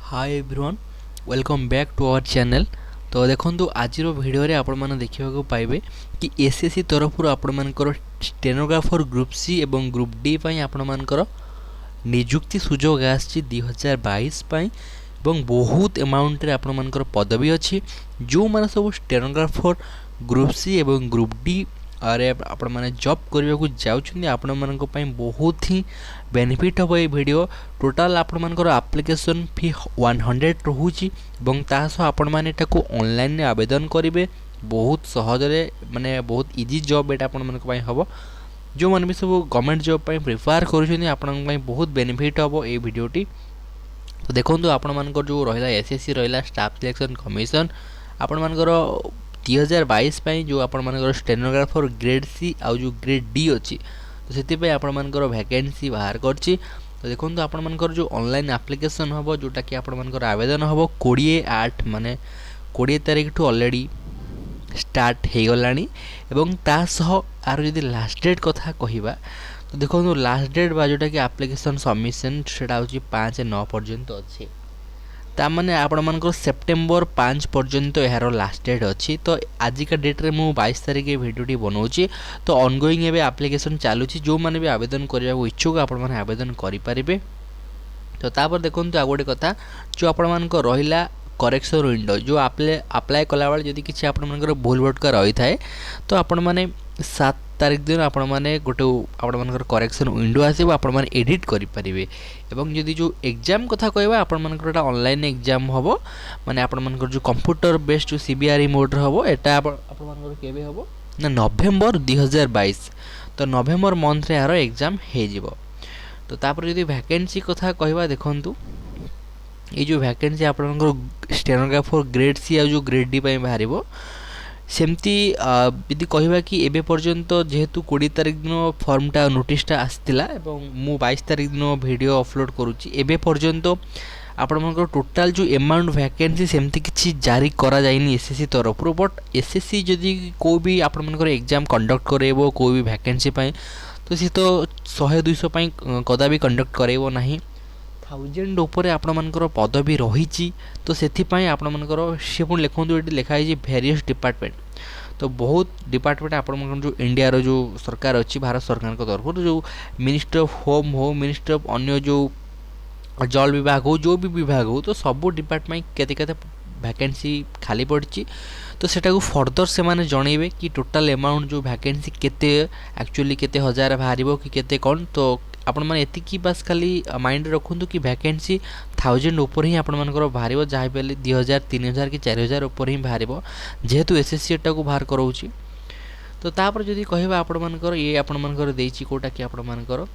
Hi everyone welcome back to our channel. तो देखो आज भिडियो आपण मैंने देखा पाइबे कि एसएससी तरफ आपण मानकर स्टेनोग्राफर ग्रुप सी एवं ग्रुप डी आपण मानकर निजुक्ति सुजोग आसी 2022 एवं बहुत अमाउंट रे आपण मानकर पदवी अच्छी जो माने सब स्टेनोग्राफर ग्रुप सी एवं ग्रुप डी अरे आपण मैंने जॉब करने को जाऊँ आपण मान बहुत ही बेनिफिट हम ये वीडियो टोटाल आपण मानकर एप्लिकेशन फी 100 रोचे आपण मैंने ऑनलाइन आवेदन करेंगे बहुत सहजरे माने बहुत इजी जॉब एटा आपण मान हम जो मैंने भी सब गवर्नमेंट जॉब प्रिपेयर कर बहुत बेनिफिट हम ये वीडियोटी। तो देखो आपण मानकर जो रहा एसएससी रहा स्टाफ सिलेक्शन कमिशन आपण मानकर 2022 जो आपण मानकर स्टेनोग्राफर ग्रेड सी आउ जो ग्रेड डी अच्छी तो से आपण मानकर वैकेंसी बाहर करछि। तो देखो आपण मानकर जो ऑनलाइन एप्लिकेशन हम जोटा कि आपण मानकर आवेदन हम 20/8 माने 20 तारीख ठू ऑलरेडी स्टार्ट हो गलानी एवं तासह आर जदि लास्ट डेट कथा कहिबा तो देखो लास्ट डेट बा जोटा कि एप्लिकेशन सबमिशन सेटा होची 5/9 पर्यंत अच्छे तामाने आपण मानकर सेप्टेम्बर 5 पर्यंत यार लास्ट डेट अच्छी। तो आजिका डेट रे मु 22 तारीख भिडियोटी बनाऊँगी तो ऑनगोइंग एवं एप्लिकेशन चलुची जो मैंने भी आवेदन करने इच्छुक आपण मैंने आवेदन करें। तो तापर देखो आ गोटे कथा जो आपण मानकर रहिला करेक्शन विंडो जो अप्लाई कला बेले जदि किसी आपण मानकर भूल भटका रही थाए तो आपण माने 7 तारीख दिन आपण माने गोटे आपण मानकर करेक्शन विंडो आसीबो आपण माने एडिट करि परिबे एवं जदि जो एग्जाम कथा कहबा आपण मानकर ऑनलाइन एग्जाम हबो माने आपण मानकर जो कंप्यूटर बेस्ड जो सीबीआरई मोड रे हबो एटा आपण मानकर केबे हबो ना नवेम्बर 2022 तो नवेम्बर मंथ रे यार एग्जाम हे जिवो। तो तापर जदि वैकेंसी कथा कहबा देखंतु ये जो वैकेंसी आपंकर स्टेनोग्राफर ग्रेड सी आ जो ग्रेड डी बाहर सेमती यदि कहवा कि एबे पर्यंत जेहेतु 20 तारीख दिन फॉर्मटा नोटिसटा आसला मु 22 तारीख दिन वीडियो अपलोड करुच्ची एबे पर्यंत आपंकर टोटाल जो अमाउंट वैकेंसी सेमती किसी जारी करा जाइनी एसएससी तरफ बट एसएससी जदि कोई भी आपंकर एग्जाम कंडक्ट करेबो कोई भी वैकेंसी तो सी तो 100-200 कदापि कंडक्ट करेबो नहीं 1000 ऊपर आपण मानकर पदवी रही तो से आपण मानकर सी पुणी लिखुँ ये लिखाई भेरियस डिपार्टमेंट तो बहुत डिपार्टमेंट आपण जो इंडिया रो जो सरकार अच्छी भारत सरकार तरफ जो मिनिस्टर ऑफ होम हो मिनिस्टर ऑफ अन्य जो जल विभाग हो जो भी विभाग हो तो सब डिपार्टमेंट केते वैकेंसी खाली पड़ी तो सेटा को फर्दर से माने जणेबे कि टोटल अमाउंट जो वैकेंसी केते एक्चुअली केते हजार बाहर कि केते कौन तो आपण मैंने एतिकी बास खाली माइंड रखुँ कि वैकेंसी 1000 ऊपर ही आपण मानकर बाहर जहाँ भी 2000 3000 कि 4000 ऊपर ही बाहर जेहेतु एसएससी एटा को बाहर कराऊँगी। तो तापर जदि कहबा आपण मानकर ये आपण मानकर देछि कोटा कि आपण मानकर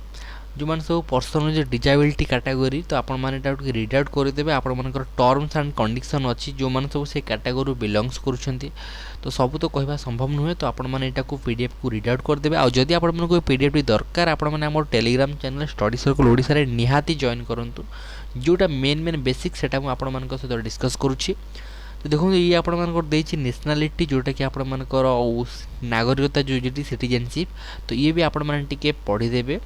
जो मान सब पर्सन जो डिजेबिलिटी कैटेगरी तो आपण माने टाउट रीड आउट करदेबे आपण मानकर टर्म्स एंड कंडीशन अच्छी जो मान सब से कैटेगरी बिलोंग्स करुछंती तो सब तो कहबा संभव नुहे तो आपण माने एटा को पीडीएफ को रीड आउट करदेबे आ जदि आपण मानको पीडीएफ दरकार आपण माने हमर Telegram channel study circle Odisha रे निहाती जॉइन करंतु जोटा मेन बेसिक सेटा आपण मानक सहित डिस्कस करूछि। तो देखो ये आपण मानकर देछि नेशनलिटी जोटा कि आपण मानकर नागरिकता जो जेटी सिटीजनशिप तो ये भी आपण माने टिके पढ़ी देबे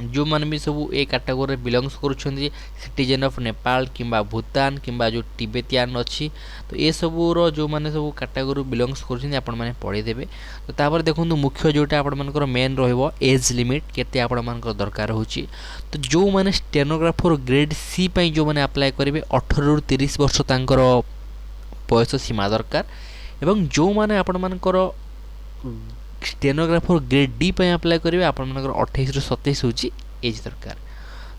जो मैंने भी सब ए कैटेगोरी बिलोंग्स करुछंती सिटीजन ऑफ नेपाल किंबा भूटान किंबा जो टिबेटियन अच्छी तो ये सबूर जो मैंने सब कैटेगोरी बिलोंग्स करुछंती आपण माने पढ़ी देबे। तो तापर देखंतु मुख्य जोटा आपण मानकर मेन रहइबो एज लिमिट केते आपण मानकर दरकार होची तो जो मैंने स्टेनोग्राफर ग्रेड सी पई जो मैंने अप्लाई करेंगे 18 ରୁ 30 वर्ष तांकर बयस सीमा दरकार एवं जो मैंने आपण मानकर स्टेनोग्राफर ग्रेड डी पे अप्लाई करेंगे आपण मानकर 28 ରୁ 27 होची एज दरकार।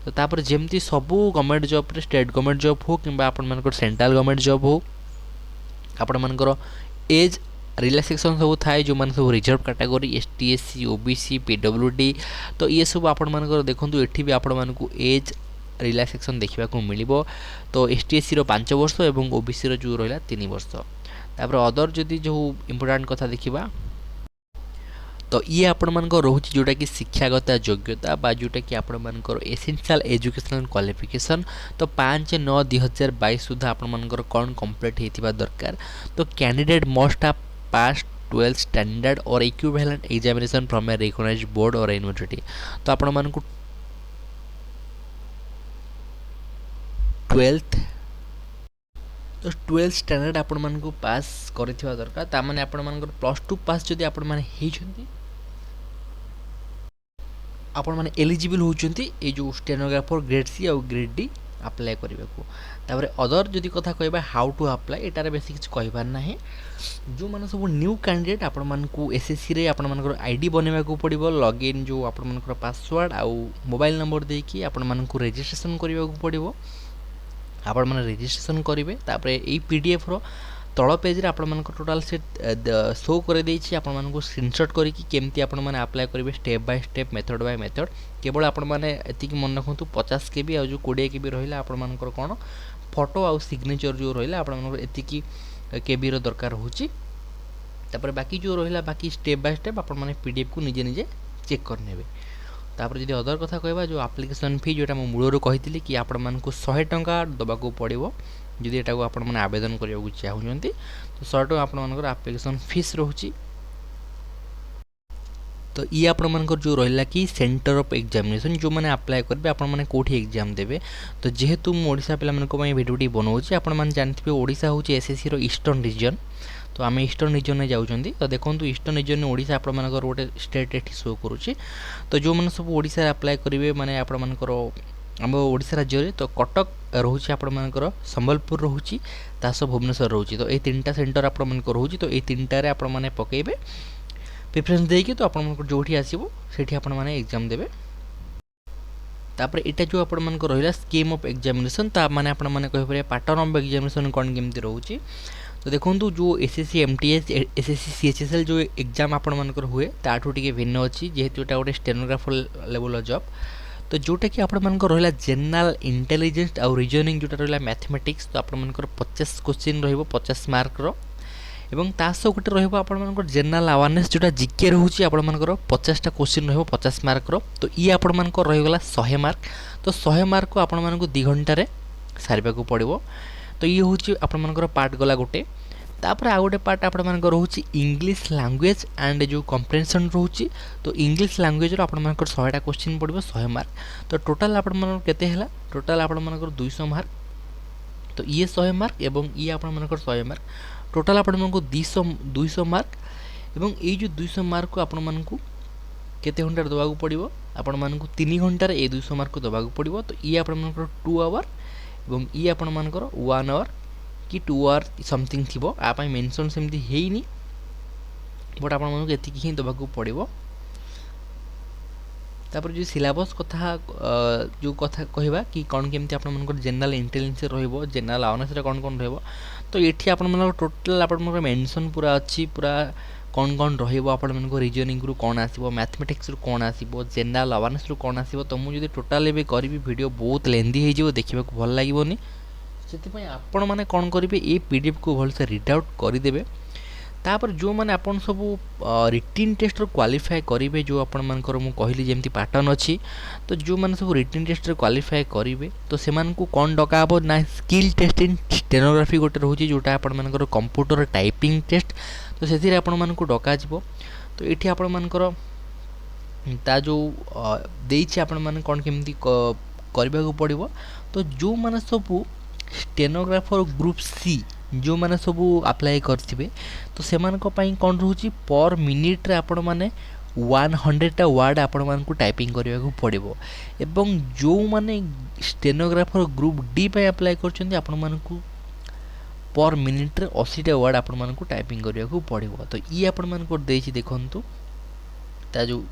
तो तापर जेमती सबू गवर्नमेंट जॉब रे स्टेट गवर्नमेंट जॉब हो किंबा आपण मानकर सेंट्रल गवर्नमेंट जॉब हो आपण मानकर एज रिलैक्सेशन सब थाए जो माने सब reserve category ST SC OBC PWD तो ये सब आपण मानकर देखंतु एठी भी आपण मानकू एज रिलैक्सेशन देखा को मिलिबो तो एसटी एससी रो 5 वर्ष एवं ओबीसी रो जो रहिला 3 वर्ष। तापर अदर जदि जो इंपोर्टेंट कथा देखिबा तो ये आपण मानकर रोचे जोटा कि शिक्षागत योग्यता बा जोटा कि आपण मानकर एसेंशियल एजुकेशनल क्वालिफिकेशन तो 5/9/2022 सुधा आपण मानकर कौन कंप्लीट हेतिबा दरकार तो candidate must have pass 12th standard और equivalent examination from a recognised board और यूनिवर्सिटी तो आपण मानकू 12th तो 12th स्टैंडर्ड आपण मानकु पास करिथिबा दरकार ता माने आपण मानकर +2 पास जदि आपण माने हेइछंती आपण माने एलिजिबल होउछंती ए जो स्टेनोग्राफर ग्रेड सी और ग्रेड डी अप्लाई करबा को तापर अदर जदि कथा कहबा हाउ टू अप्लाई एटारे बेसी किछ कहबार नाही जो माने सब न्यू कैंडिडेट आपण मानकु एसएससी रे आपण मानकर आईडी बनेबा को पड़िबो लॉगिन जो आपण मानकर पासवर्ड आ मोबाइल नंबर देकी आपण मानकु रजिस्ट्रेशन करबा को पड़िबो आपण माने रजिस्ट्रेशन करिवे तापर एई पीडीएफ रो तळ पेज रे आपण मानकर टोटल से शो करे देछि आपण मानकु स्क्रीनशॉट करी कि केमती आपण माने अप्लाई करिवे step by step method by method केवल आपण माने एति कि मन रखंतु 50 केबी आ जो 20 केबी रहिला आपण मानकर कोन फोटो आ सिग्नेचर जो रहिला आपण मानकर एति कि केबी रो दरकार होछि तापर बाकी जो रहिला बाकी स्टेप बाय स्टेप आपण माने पीडीएफ को निजे निजे चेक कर नेबे तापर जदि अदर कथा कहबा जो एप्लिकेशन फी जोटा मो मूलरो कहितली कि आपण मानकु 100 टंका दबा को पड़िबो जदि एटा को आपण माने आवेदन करिया को चाहुचंती तो 100 टंका आपण मानकर एप्लिकेशन फीस रहउची तो ई आपण मानकर जो रहिला कि सेंटर ऑफ एग्जामिनेशन जो माने अप्लाई करबे आपण माने कोठी एग्जाम देबे तो जेहेतु मो ओडिसा पिला मानको पई वीडियोटी बनौची आपण माने जानथिबे ओडिसा होची एसएससी रो ईस्टर्न रीजन तो आम ईस्टर्न रीजन में जाऊँगी तो देखो ईस्टर्न रीजन में ओडिशा आपण मानकर गोटे स्टेट एठी शो करुच्ची तो जो मैंने सब ओडिशा अप्लाई करेंगे माने आपण मानकर आम ओडिशा राज्य में तो कटक रोचे आपण मानकर संबलपुर रोची तास भुवनेश्वर रोची तो ये तीनटा सेंटर आपण मानकर रोची तो ये तीनटारे आपण माने पकेबे प्रेफरेंस देकी तो आपण मानकर जोठी आसीबो सेठी आपण माने एग्जाम देबे तापर एटा जो आपण मानकर रहिला स्कीम ऑफ एग्जामिनेशन ता माने आपण माने कहि परे पैटर्न ऑफ एग्जामिनेशन कोन केमती रहउची तो देखो जो एसएससी एमटीएस एसएससी सीएचएसएल जो एग्जाम आपण मानकर हुए ताठू टिके भिन्न अछि जेहेतु एटा गोटे स्टेनोग्राफर लेवल जॉब तो जोटा कि आपण मानकर रहिला जनरल इंटेलिजेंस और रीजनिंग जोटा रहिला मैथमेटिक्स तो आपण मानकर 50 क्वेश्चन रहइबो 50 मार्क रो एवं तासो गोटे रहइबो आपण मानकर जनरल अवेयरनेस जोटा जीके रहउची आपण मानकर 50 टा क्वेश्चन रहइबो 50 मार्क रो तो ई आपण मानकर रहिगला 100 मार्क तो 100 मार्क को आपण मानकर 2 घंटा रे सारिबा को पड़िबो तो ये हूँ आपण मानकर पार्ट गला गोटे तापर आ गोटे पार्ट आपण मानकर रोची इंग्लिश लैंग्वेज एंड जो कॉम्प्रिहेंशन रोची तो इंग्लिश लैंग्वेज रो आपण मानकर 100 टा क्वेश्चन पड़िबो 100 मार्क तो टोटल आपण मानकर केते हैला टोटल आपण मानकर 200 मार्क तो ये 100 मार्क एवं ये आपण मानकर 100 मार्क टोटल आपण मानकर 200 मार्क एवं ये जो 200 मार्क को आपण मानकर केते घंटा दबा को पड़िबो आपण मानकर 3 घंटा रे ए 200 मार्क को दबा को पड़िबो तो ये आपण मानकर 2 आवर एवं ये आपण मानकर 1 आवर कि 2 आवर समथिंग थिबो आ पई मेंशन सेमती हेइनी बट आपण मानकर एति ही दबा को पड़िबो तापर जो सिलेबस कथा जो कथा कहबा कि कोन केमती आपण मानकर जनरल इंटेलिजेंस रहइबो जनरल अवेयरनेस रे कोन रहइबो तो एठी आपण मानकर टोटल आपण मानकर मेंशन पूरा अछि पूरा कौन कौन रहिबो आपण मानको रीजनिंग रु कौन आसीबो मैथमेटिक्स रु कौन आसीबो जनरल अवेयरनेस रु कौन आसीबो तो मु जदी टोटल एबे करबी वीडियो बहुत लेंदी हे जिवो देखिबा को भल लागिबोनी सेति पय आपण माने कोन करिवे ए पीडीएफ को भल से रीड आउट करि देबे तापर जो माने आपण सब रिटन टेस्ट रो क्वालिफाई करिवे जो आपण मानकर मु कहली जेमती पैटर्न अछि तो जो माने सब रिटन टेस्ट रो क्वालिफाई करिवे तो सेमान को कोन डका हबो ना स्किल टेस्ट इन स्टेनोग्राफी गोटे रहउची जोटा आपण मानकर कंप्यूटर टाइपिंग टेस्ट तो से आपण मानक डका जीवो तो ये आपण मानकर ता जो देइछि आपण माने कोन केमती करबा को पड़िबो तो जो माने सब स्टेनोग्राफर ग्रुप सी जो माने सब अप्लाई करथिबे तो सेमान को पई कोन रहउची पर मिनिट रे आपण माने 100 टा वर्ड आपण मानकु टाइपिंग करबा को पड़िबो एवं जो माने स्टेनोग्राफर ग्रुप डी पे अप्लाई करछन्ती आपण मानकु पर मिनिट रे 80 टा वर्ड आपण मानकु टाइपिंग करिया को पड़िबो तो ई आपण मानकु देछि देखंतु ता जो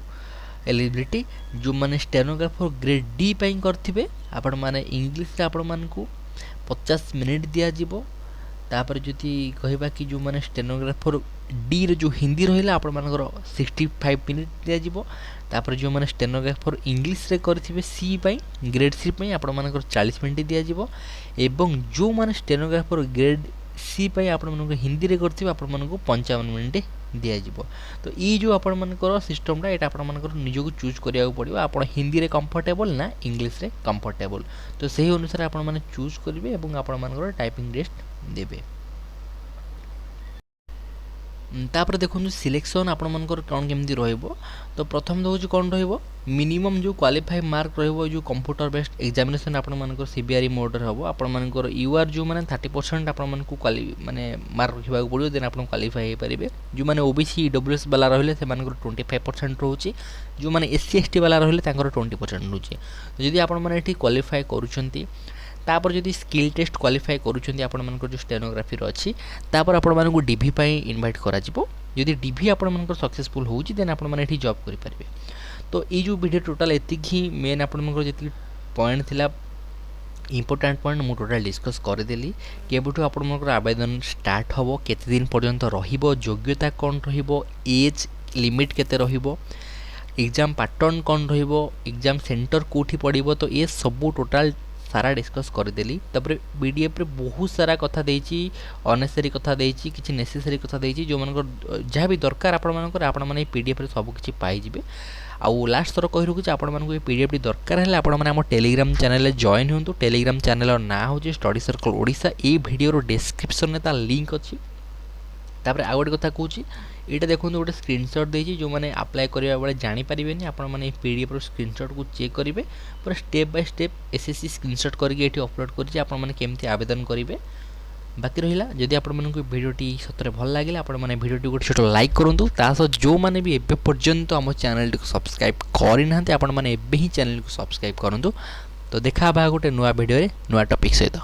एलिजिबिलिटी जो माने स्टेनोग्राफर ग्रेड डी पई करथिबे आपण माने इंग्लिश रे आपण मानकु 50 मिनिट दिया जिवो तापर जति कहबा कि जो माने स्टेनोग्राफर डी रे जो हिंदी रहिला आपण मानकर 65 मिनिट दिया जिवो तापर जो माने स्टेनोग्राफर इंग्लिश रे करथिबे सी पई ग्रेड सी पई आपण मानकर 40 मिनिट दिया जिवो एवं जो माने स्टेनोग्राफर ग्रेड सी पई आपण मानकर हिंदी रे करथिबे आपण मानकर 55 मिनिट दिया जिवो तो ई जो आपण मानकर सिस्टम रा एटा आपण मानकर निजो को चूज करिया को पड़िबो आपण हिंदी रे कंफर्टेबल ना इंग्लिश रे कंफर्टेबल तो सही अनुसार आपण माने चूज करिवे एवं आपण मानकर टाइपिंग टेस्ट देबे तापर देखो सिलेक्शन आपण मानकर कोन केमती रहइबो तो प्रथम दोज कोन रहइबो मिनिमम जो क्वालिफाई मार्क रहिबो जो कंप्यूटर बेस्ड एग्जामिनेशन आपण मानकर सीबीआरई मोड रे हबो आपण मानकर यूआर जो माने 30% आपण मानकु क्वाली माने मार्क रखिबा पड़ियो देन आपण क्वालिफाई हे परिबे जो माने ओबीसी ईडब्ल्यूएस वाला रहिले से मानकर 25% रहउची जो माने एससी एसटी वाला रहिले तांकर 20% रहउची जदि आपण माने एठी क्वालिफाई करूछंती तापर जदि स्किल टेस्ट क्वालिफाई करूछंती आपण मानकर जो स्टेनोग्राफी रो अछि तापर आपण मानकु डीवी पई इनवाइट करा जिवो जदि डीवी आपण मानकर सक्सेसफुल होउची देन आपण माने एठी जॉब करि परिबे। तो ये जो वीडियो टोटाल एतिक ही मेन आपन जी पॉइंट थिला इंपोर्टेंट पॉइंट मु टोटाल डिस्कस करदेली केबठू आपन आवेदन स्टार्ट हम केते दिन पर्यंत रहिबो योग्यता कौन रहिबो एज लिमिट केते रहिबो एग्जाम पैटर्न कौन रहिबो एग्जाम सेंटर कोठी पड़िबो तो ये सब टोटाल सारा डिस्कस करदेली तापर पीडीएफ रे बहुत सारा कथा देछि अनेसेसरी कथा देछि किछि नेसेसरी कथा देछि जो मानकर जहाँ भी दरकार आपण माने पीडीएफ रे सब किछि पाई जिवे। आउ लास्ट थर कहि रखुछि आपण मानकु पीडीएफ दरकार हेले आपण माने हम टेलीग्राम चैनल रे जॉइन होंतु टेलीग्राम चैनल ना होछि स्टडी सर्कल ओडिसा ए वीडियो रो डिस्क्रिप्शन में ता लिंक अछि। तापर आ गोटे कथा कहूछि एटा देखुन गोटे स्क्रीनशॉट देछि जो माने अप्लाई करिया बेले जानि परिबेनी आपण माने पीडीएफ रो स्क्रीनशॉट को चेक करिवे पूरा step by step SSC screenshot करके एठी अपलोड करछि आपण माने केमति आवेदन करिवे। बाकी रहिला जदि आपण मानकु वीडियोटी सतरे भल लागिला आपण माने वीडियोटी गोटे छोट लाइक करंतु तास जो माने भी एबे पर्यंत हम चैनल को सब्सक्राइब करि नाहंते आपण माने एबे ही चैनल को सब्सक्राइब करंतु। तो देखा बा गोटे नुवा वीडियो रे नुवा टॉपिक सहित।